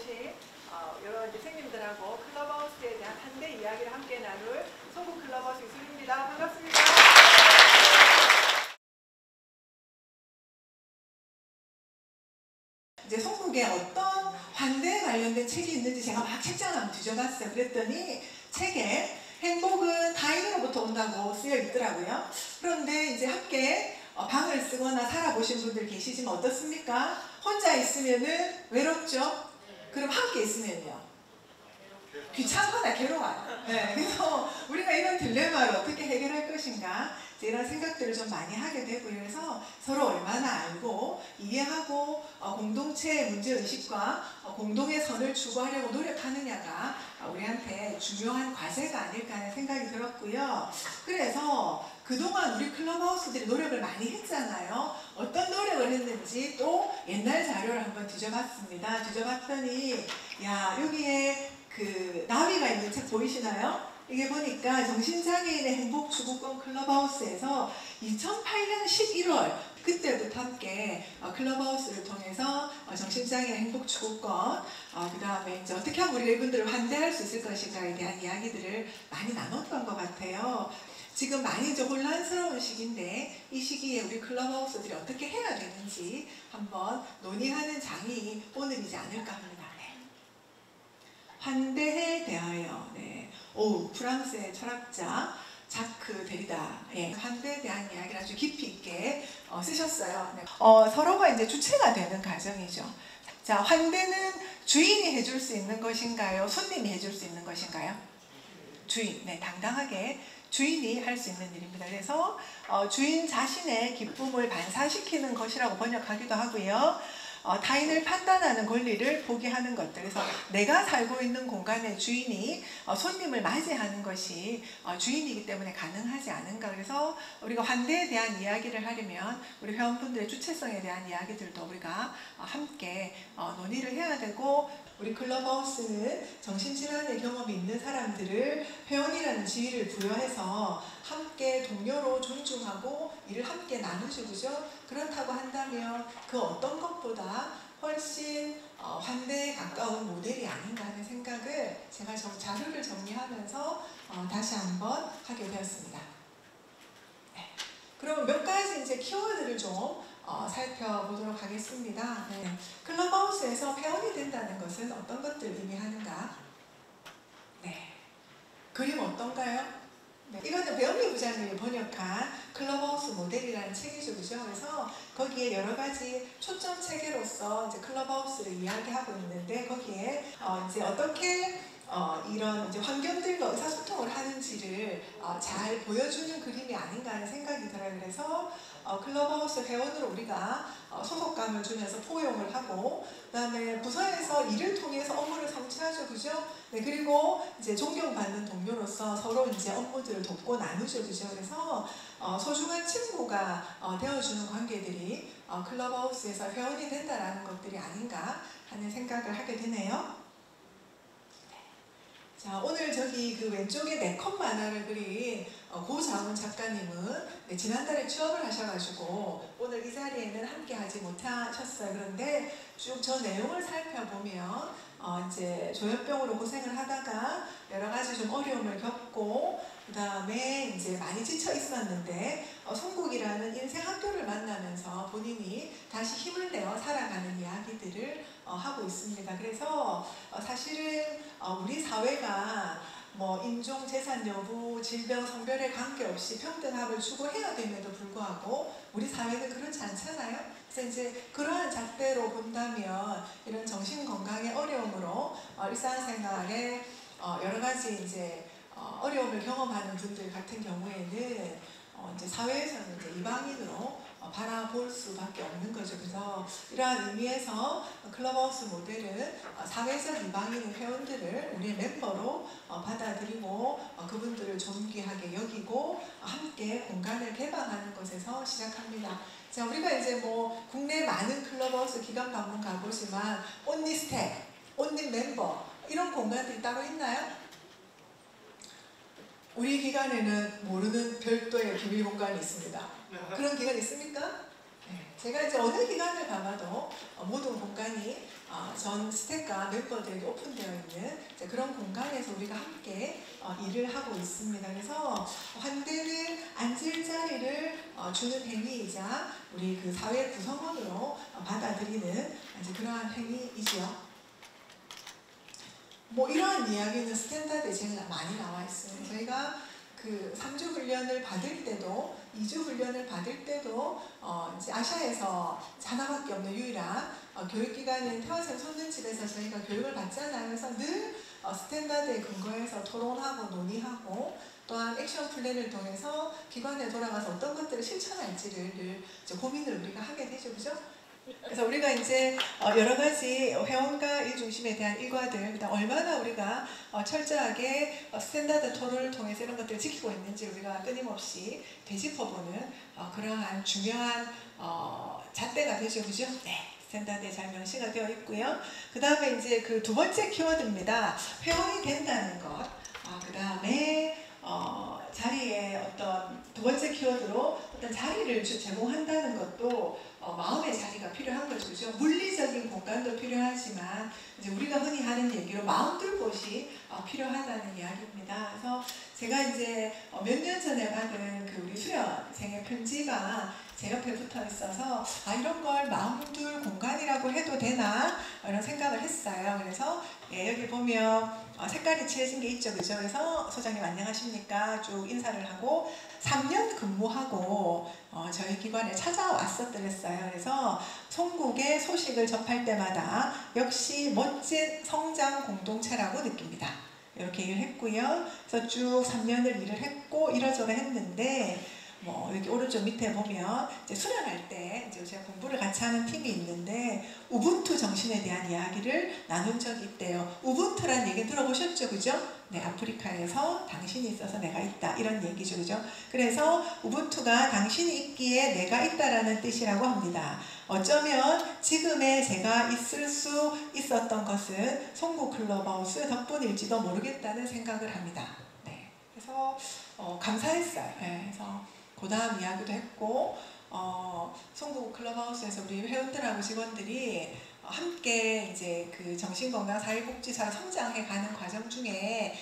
오신 여러 선생님들하고 클럽하우스에 대한 한대 이야기를 함께 나눌 송구 클럽하우스 이수리입니다. 반갑습니다. 이제 송국에 어떤 환대에 관련된 책이 있는지 제가 막 책장을 한번 뒤져봤어요. 그랬더니 책에 행복은 타인으로부터 온다고 쓰여 있더라고요. 그런데 이제 함께 방을 쓰거나 살아보신 분들 계시지만 어떻습니까? 혼자 있으면은 외롭죠? 그럼 함께 있으면요? 귀찮거나 괴로워요. 네, 그래서 우리가 이런 딜레마를 어떻게 해결할 것인가 이런 생각들을 좀 많이 하게 되고요. 그래서 서로 얼마나 알고 이해하고 공동체의 문제의식과 공동의 선을 추구하려고 노력하느냐가 우리한테 중요한 과제가 아닐까 하는 생각이 들었고요. 그래서 그동안 우리 클럽하우스들이 노력을 많이 했잖아요. 어떤 노력을 했는지 또 옛날 자료를 한번 뒤져봤습니다. 뒤져봤더니 야, 여기에 그 나비가 있는 책 보이시나요? 이게 보니까 정신장애인의 행복추구권 클럽하우스에서 2008년 11월 그때부터 함께 클럽하우스를 통해서 정신장애인 행복추구권 그 다음에 이제 어떻게 하면 우리가 이분들을 환대할 수 있을 것인가에 대한 이야기들을 많이 나눴던 것 같아요. 지금 많이 이제 혼란스러운 시기인데 이 시기에 우리 클럽하우스들이 어떻게 해야 되는지 한번 논의하는 장이 오늘이지 않을까 합니다. 네. 환대에 대하여 프랑스의 철학자 자크 데리다의 환대에 대한 이야기를 아주 깊이 있게 쓰셨어요. 네. 서로가 이제 주체가 되는 과정이죠. 자, 환대는 주인이 해줄 수 있는 것인가요? 손님이 해줄 수 있는 것인가요? 주인, 네, 당당하게 주인이 할 수 있는 일입니다. 그래서 주인 자신의 기쁨을 반사시키는 것이라고 번역하기도 하고요. 타인을 판단하는 권리를 포기하는 것들. 그래서 내가 살고 있는 공간의 주인이 손님을 맞이하는 것이 주인이기 때문에 가능하지 않은가. 그래서 우리가 환대에 대한 이야기를 하려면 우리 회원분들의 주체성에 대한 이야기들도 우리가 함께 논의를 해야 되고, 우리 클럽하우스는 정신질환의 경험이 있는 사람들을 회원이라는 지위를 부여해서 함께 동료로 존중하고 일을 함께 나누죠, 그죠? 그렇다고 한다면 그 어떤 것보다 훨씬 환대에 가까운 모델이 아닌가 하는 생각을 제가 자료를 정리하면서 다시 한번 하게 되었습니다. 네. 그럼 몇 가지 이제 키워드를 좀 살펴보도록 하겠습니다. 네. 클럽하우스에서 회원이 된다는 것은 어떤 것들을 의미하는가? 네. 그림 어떤가요? 네. 이거는 배은미 부장님이 번역한 클럽하우스 모델이라는 책이죠, 그죠? 그래서 거기에 여러 가지 초점 체계로서 이제 클럽하우스를 이야기하고 있는데 거기에 이제 어떻게 이런 이제 환경들과 의사소통을 하는지를 잘 보여주는 그림이 아닌가 하는 생각이 들어요. 그래서 클럽하우스 회원으로 우리가 소속감을 주면서 포용을 하고, 그 다음에 부서에서 일을 통해서 업무를 성취하죠, 그죠? 네, 그리고 이제 존경받는 동료로서 서로 이제 업무들을 돕고 나누죠, 그죠? 그래서 소중한 친구가 되어주는 관계들이 클럽하우스에서 회원이 된다라는 것들이 아닌가 하는 생각을 하게 되네요. 자, 오늘 저기 그 왼쪽에 네컷 만화를 그린 고자운 작가님은 지난달에 취업을 하셔가지고 오늘 이 자리에는 함께 하지 못하셨어요. 그런데 쭉 저 내용을 살펴보면 이제 조현병으로 고생을 하다가 여러 가지 좀 어려움을 겪고 그 다음에 이제 많이 지쳐 있었는데 송국이라는 인생 학교를 만나면서 본인이 다시 힘을 내어 살아가는 이야기들을 하고 있습니다. 그래서 사실은 우리 사회가 뭐 인종, 재산 여부, 질병, 성별에 관계없이 평등함을 추구해야 됨에도 불구하고 우리 사회는 그렇지 않잖아요. 그래서 이제 그러한 잣대로 본다면 이런 정신건강의 어려움으로 일상생활에 여러 가지 이제 어려움을 경험하는 분들 같은 경우에는 이제 사회에서는 이제 이방인으로 바라볼 수밖에 없는 거죠. 그래서 이러한 의미에서 클럽하우스 모델은 사회적 이방인의 회원들을 우리의 멤버로 받아들이고 그분들을 존귀하게 여기고 함께 공간을 개방하는 것에서 시작합니다. 자, 우리가 이제 뭐 국내 많은 클럽하우스 기관 방문 가보지만 온리 스텝, 온리 멤버 이런 공간들이 따로 있나요? 우리 기관에는 모르는 별도의 비밀 공간이 있습니다. 그런 기관 있습니까? 네. 제가 이제 어느 기관을 가봐도 모든 공간이 전 스태프가 멤버들에게 오픈되어 있는 그런 공간에서 우리가 함께 일을 하고 있습니다. 그래서 환대는 앉을 자리를 주는 행위이자 우리 그 사회 구성원으로 받아들이는 이제 그러한 행위이지요. 뭐 이러한 이야기는 스탠다드에 제일 많이 나와 있어요. 저희가 그 3주 훈련을 받을 때도 2주 훈련을 받을 때도 이제 아시아에서 하나밖에 없는 유일한 교육기관인 태화샘 손든집에서 저희가 교육을 받잖아요. 그래서 늘 스탠다드에 근거해서 토론하고 논의하고 또한 액션 플랜을 통해서 기관에 돌아가서 어떤 것들을 실천할지를 늘 고민을 우리가 하게 되죠. 그죠? 그래서 우리가 이제 여러 가지 회원과 일 중심에 대한 일과들, 그다음 얼마나 우리가 철저하게 스탠다드 토론을 통해서 이런 것들을 지키고 있는지 우리가 끊임없이 되짚어보는 그러한 중요한 잣대가 되죠, 그죠? 네. 스탠다드에 잘 명시가 되어 있고요. 그 다음에 이제 그 두 번째 키워드입니다. 회원이 된다는 것. 그 다음에 자리에 어떤 두 번째 키워드로 어떤 자리를 제공한다는 것도 마음의 자리가 필요한 거죠. 그죠? 물리적인 공간도 필요하지만 이제 우리가 흔히 하는 얘기로 마음 둘 곳이 필요하다는 이야기입니다. 그래서 제가 이제 몇 년 전에 받은 그 우리 수련생의 편지가 제 옆에 붙어 있어서 이런 걸 마음 둘 공간이라고 해도 되나 이런 생각을 했어요. 그래서 여기 보면 색깔이 칠해진 게 있죠, 그죠? 그래서 소장님 안녕하십니까 쭉 인사를 하고 3년 근무하고 저희 기관에 찾아왔었더랬어요. 그래서 송국의 소식을 접할 때마다 역시 멋진 성장 공동체라고 느낍니다. 이렇게 일을 했고요. 그래서 쭉 3년을 일을 했고 이러저러 했는데 여기 오른쪽 밑에 보면 이제 수련할 때 이제 제가 공부를 같이 하는 팀이 있는데 우분투 정신에 대한 이야기를 나눈 적이 있대요. 우분투란 얘기 들어보셨죠, 그죠? 네, 아프리카에서 당신이 있어서 내가 있다 이런 얘기죠, 그죠? 그래서 우분투가 당신이 있기에 내가 있다라는 뜻이라고 합니다. 어쩌면 지금의 제가 있을 수 있었던 것은 송국 클럽하우스 덕분일지도 모르겠다는 생각을 합니다. 네, 그래서 감사했어요. 네, 그래서 그 다음 이야기도 했고 송국 클럽하우스에서 우리 회원들하고 직원들이 함께 이제 그 정신건강 사회복지사로 성장해 가는 과정 중에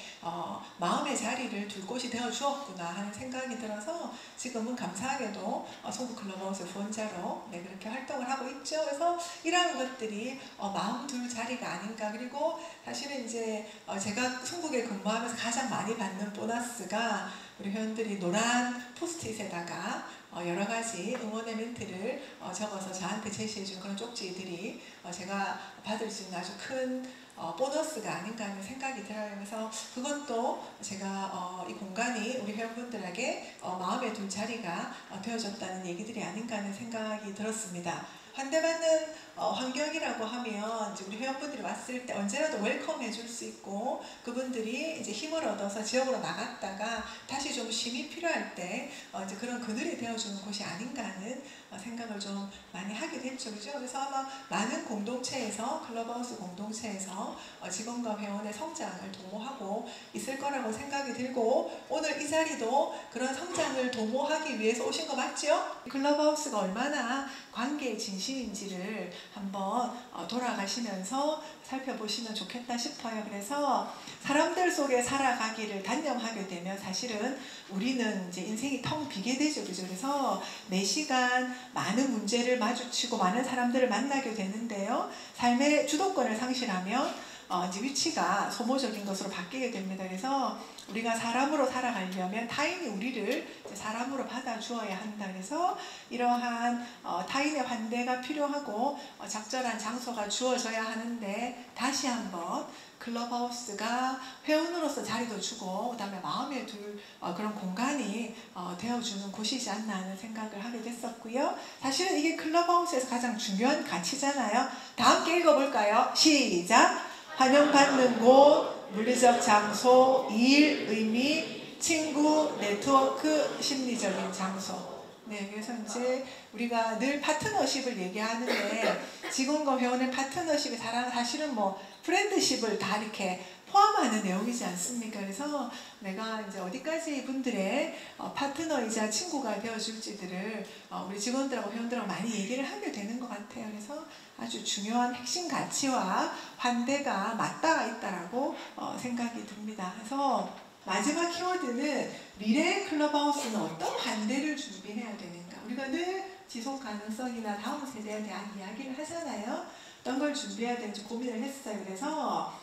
마음의 자리를 둘 곳이 되어 주었구나 하는 생각이 들어서 지금은 감사하게도 송국 클럽하우스 후원자로 그렇게 활동을 하고 있죠. 그래서 이러한 것들이 마음 둘 자리가 아닌가. 그리고 사실은 이제 제가 송국에 근무하면서 가장 많이 받는 보너스가 우리 회원들이 노란 포스트잇에다가 여러 가지 응원의 멘트를 적어서 저한테 제시해준 그런 쪽지들이 제가 받을 수 있는 아주 큰 보너스가 아닌가 하는 생각이 들어요. 그래서 그것도 제가 이 공간이 우리 회원분들에게 마음에 둔 자리가 되어줬다는 얘기들이 아닌가 하는 생각이 들었습니다. 환대받는 환경이라고 하면 이제 우리 회원분들이 왔을 때 언제라도 웰컴해 줄 수 있고 그분들이 이제 힘을 얻어서 지역으로 나갔다가 다시 좀 쉼이 필요할 때 이제 그런 그늘이 되어주는 곳이 아닌가 하는 생각을 좀 많이 하게 됐죠, 그죠? 그래서 아마 많은 공동체에서 클럽하우스 공동체에서 직원과 회원의 성장을 도모하고 있을 거라고 생각이 들고 오늘 이 자리도 그런 성장을 도모하기 위해서 오신 거 맞죠? 클럽하우스가 얼마나 관계의 진심인지를 한번 돌아가시면서 살펴보시면 좋겠다 싶어요. 그래서 사람들 속에 살아가기를 단념하게 되면 사실은 우리는 이제 인생이 텅 비게 되죠, 그죠? 그래서 매 시간 많은 문제를 마주치고 많은 사람들을 만나게 되는데요. 삶의 주도권을 상실하면 이제 위치가 소모적인 것으로 바뀌게 됩니다. 그래서 우리가 사람으로 살아가려면 타인이 우리를 사람으로 받아주어야 한다. 그래서 이러한 타인의 환대가 필요하고 적절한 장소가 주어져야 하는데 다시 한번 클럽하우스가 회원으로서 자리도 주고 그 다음에 마음에 둘 그런 공간이 되어주는 곳이지 않나 하는 생각을 하게 됐었고요. 사실은 이게 클럽하우스에서 가장 중요한 가치잖아요. 다 함께 읽어볼까요? 시작! 환영받는 곳, 물리적 장소, 일, 의미, 친구, 네트워크, 심리적인 장소. 네, 그래서 이제 우리가 늘 파트너십을 얘기하는데 직원과 회원의 파트너십이 사실은 뭐 프렌드십을 다 이렇게 포함하는 내용이지 않습니까? 그래서 내가 이제 어디까지 분들의 파트너이자 친구가 되어줄지들을 우리 직원들하고 회원들하고 많이 얘기를 하게 되는 것 같아요. 그래서 아주 중요한 핵심 가치와 환대가 맞닿아 있다라고 생각이 듭니다. 그래서 마지막 키워드는 미래의 클럽하우스는 어떤 환대를 준비해야 되는가. 우리가 늘 지속 가능성이나 다음 세대에 대한 이야기를 하잖아요. 어떤 걸 준비해야 되는지 고민을 했어요. 그래서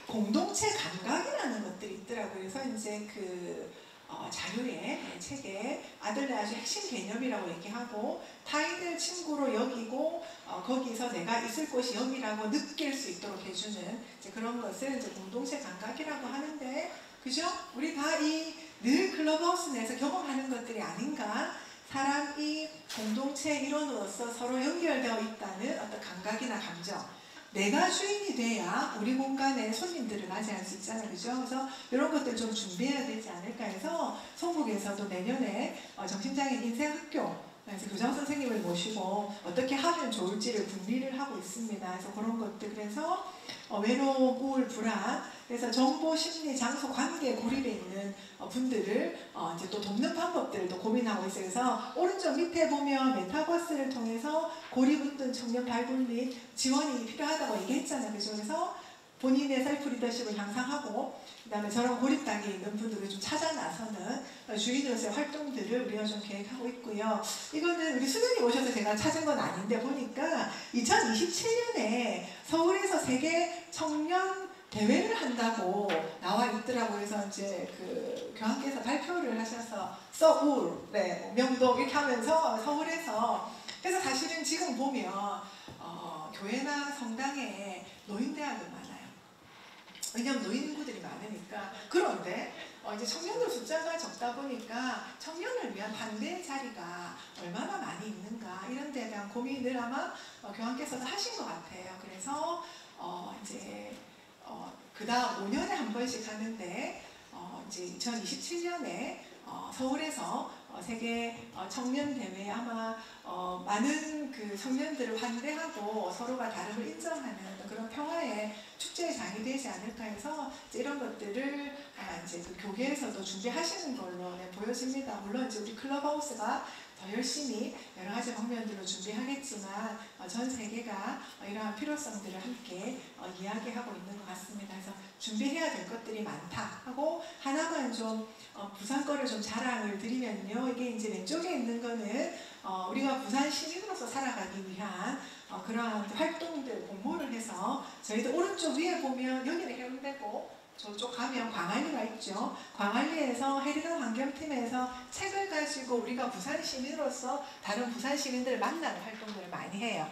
공동체 감각이라는 것들이 있더라고요. 그래서 이제 자료에, 책에 아들의 아주 핵심 개념이라고 얘기하고 타인을 친구로 여기고 거기서 내가 있을 곳이 여기라고 느낄 수 있도록 해주는 이제 그런 것을 이제 공동체 감각이라고 하는데, 그죠? 우리 다 늘 클럽하우스 내에서 경험하는 것들이 아닌가? 사람이 공동체 일원으로서 서로 연결되어 있다는 어떤 감각이나 감정. 내가 주인이 돼야 우리 공간에 손님들을 맞이할 수 있잖아요. 그죠? 그래서 이런 것들 좀 준비해야 되지 않을까 해서 성북에서도 내년에 정신장애인 인생학교, 그래서 교장 선생님을 모시고 어떻게 하면 좋을지를 분리를 하고 있습니다. 그래서 그런 것들, 그래서 외로움, 우울, 불안, 그래서 정보, 심리, 장소, 관계 고립에 있는 분들을 이제 또 돕는 방법들을 고민하고 있어요. 그래서 오른쪽 밑에 보면 메타버스를 통해서 고립운동 청년 발굴 지원이 필요하다고 얘기했잖아요. 그죠? 그래서 본인의 셀프 리더십을 향상하고, 그 다음에 저런 고립 단계에 있는 분들을 좀 찾아 나서는 주인으로서의 활동들을 우리가 좀 계획하고 있고요. 이거는 우리 수련이 오셔서 제가 찾은 건 아닌데 보니까 2027년에 서울에서 세계 청년 대회를 한다고 나와 있더라고요. 그래서 이제 교황께서 발표를 하셔서 서울, 네, 명동 이렇게 하면서 서울에서, 그래서 사실은 지금 보면 교회나 성당에 노인대학은 많아요. 왜냐하면 노인 인구들이 많으니까. 그런데 이제 청년들 숫자가 적다 보니까 청년을 위한 반대의 자리가 얼마나 많이 있는가, 이런 데에 대한 고민을 아마 교황께서도 하신 것 같아요. 그래서 이제 그 다음 5년에 한 번씩 하는데 이제 2027년에 서울에서 세계 청년 대회에 아마 많은 청년들을 환대하고 서로가 다름을 인정하는 그런 평화의 축제의 장이 되지 않을까 해서 이런 것들을 이제 교계에서도 준비하시는 걸로 보여집니다. 물론 이제 우리 클럽하우스가 더 열심히 여러 가지 방면들로 준비하겠지만 전 세계가 이러한 필요성들을 함께 이야기하고 있는 것 같습니다. 그래서 준비해야 될 것들이 많다 하고, 하나만 좀 부산 거를 좀 자랑을 드리면요. 이게 이제 왼쪽에 있는 거는 우리가 부산 시민으로서 살아가기 위한 그러한 활동들, 공모를 해서 저희도 오른쪽 위에 보면 여기는 해운대고 저쪽 가면 광안리가 있죠. 광안리에서 해리던 환경팀에서 책을 가지고 우리가 부산 시민으로서 다른 부산 시민들을 만나는 활동들을 많이 해요.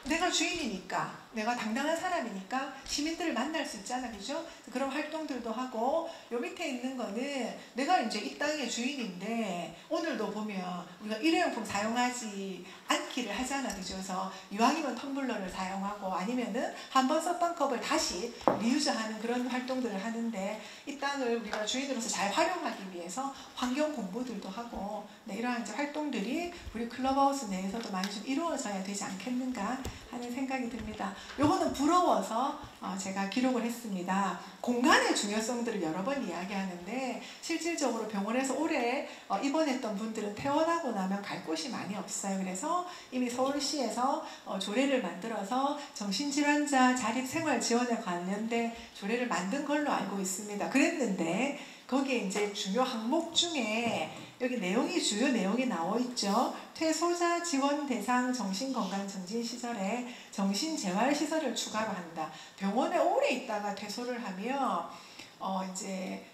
내가 주인이니까, 내가 당당한 사람이니까 시민들을 만날 수 있잖아, 그죠? 그런 활동들도 하고, 요 밑에 있는 거는 내가 이제 이 땅의 주인인데 오늘도 보면 우리가 일회용품 사용하지 않기를 하잖아, 그죠? 그래서 이왕이면 텀블러를 사용하고 아니면은 한번 썼던 컵을 다시 리유즈하는 그런 활동들을 하는데, 이 땅을 우리가 주인으로서 잘 활용하기 위해서 환경 공부들도 하고, 네, 이러한 이제 활동들이 우리 클럽하우스 내에서도 많이 좀 이루어져야 되지 않겠는가 하는 생각이 듭니다. 요거는 부러워서 제가 기록을 했습니다. 공간의 중요성들을 여러 번 이야기하는데 실질적으로 병원에서 오래 입원했던 분들은 퇴원하고 나면 갈 곳이 많이 없어요. 그래서 이미 서울시에서 조례를 만들어서 정신질환자 자립생활 지원에 관련된 조례를 만든 걸로 알고 있습니다. 그랬는데 거기에 이제 중요 항목 중에 여기 주요 내용이 나와 있죠. 퇴소자 지원 대상 정신건강정진시설에 정신재활시설을 추가로 한다. 병원에 오래 있다가 퇴소를 하면 이제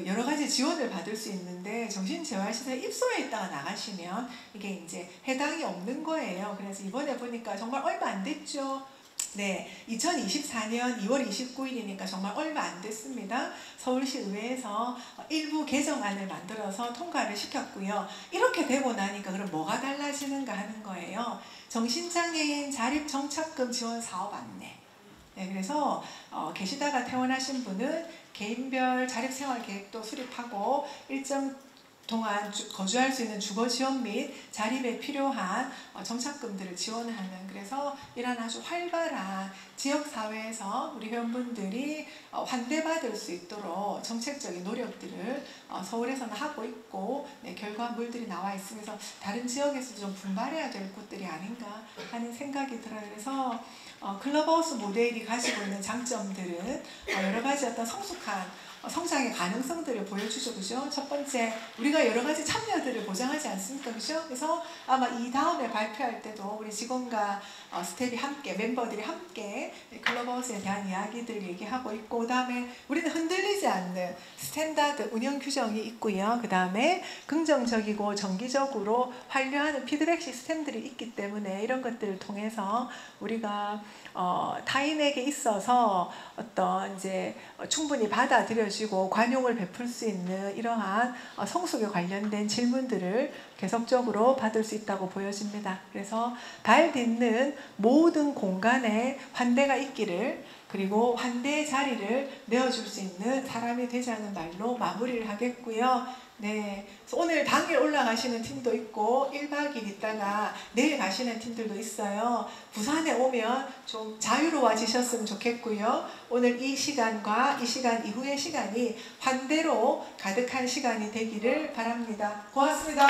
여러 가지 지원을 받을 수 있는데 정신재활시설에 입소해 있다가 나가시면 이게 이제 해당이 없는 거예요. 그래서 이번에 보니까 정말 얼마 안 됐죠. 네, 2024년 2월 29일이니까 정말 얼마 안 됐습니다. 서울시 의회에서 일부 개정안을 만들어서 통과를 시켰고요. 이렇게 되고 나니까 그럼 뭐가 달라지는가 하는 거예요. 정신장애인 자립정착금 지원 사업 안내. 네, 그래서 계시다가 퇴원하신 분은 개인별 자립생활 계획도 수립하고 일정 동안 거주할 수 있는 주거 지원 및 자립에 필요한 정착금들을 지원하는, 그래서 이런 아주 활발한 지역사회에서 우리 회원분들이 환대받을 수 있도록 정책적인 노력들을 서울에서는 하고 있고, 네, 결과물들이 나와 있으면서 다른 지역에서도 좀 분발해야 될 곳들이 아닌가 하는 생각이 들어요. 그래서 클럽하우스 모델이 가지고 있는 장점들은 여러 가지 어떤 성숙한 성장의 가능성들을 보여주죠. 그죠? 첫 번째, 우리가 여러 가지 참여들을 보장하지 않습니까? 그죠? 그래서 아마 이 다음에 발표할 때도 우리 직원과 스텝이 함께, 멤버들이 함께 클럽하우스에 대한 이야기들을 얘기하고 있고, 그 다음에 우리는 흔들리지 않는 스탠다드 운영 규정이 있고요. 그 다음에 긍정적이고 정기적으로 환류하는 피드백 시스템들이 있기 때문에 이런 것들을 통해서 우리가 타인에게 있어서 어떤 이제 충분히 받아들여지고 관용을 베풀 수 있는 이러한 성숙에 관련된 질문들을 계속적으로 받을 수 있다고 보여집니다. 그래서 발 딛는 모든 공간에 환대가 있기를, 그리고 환대의 자리를 내어줄 수 있는 사람이 되자는 말로 마무리를 하겠고요. 네, 오늘 당일 올라가시는 팀도 있고 1박 2일 있다가 내일 가시는 팀들도 있어요. 부산에 오면 좀 자유로워지셨으면 좋겠고요. 오늘 이 시간과 이 시간 이후의 시간이 환대로 가득한 시간이 되기를 바랍니다. 고맙습니다.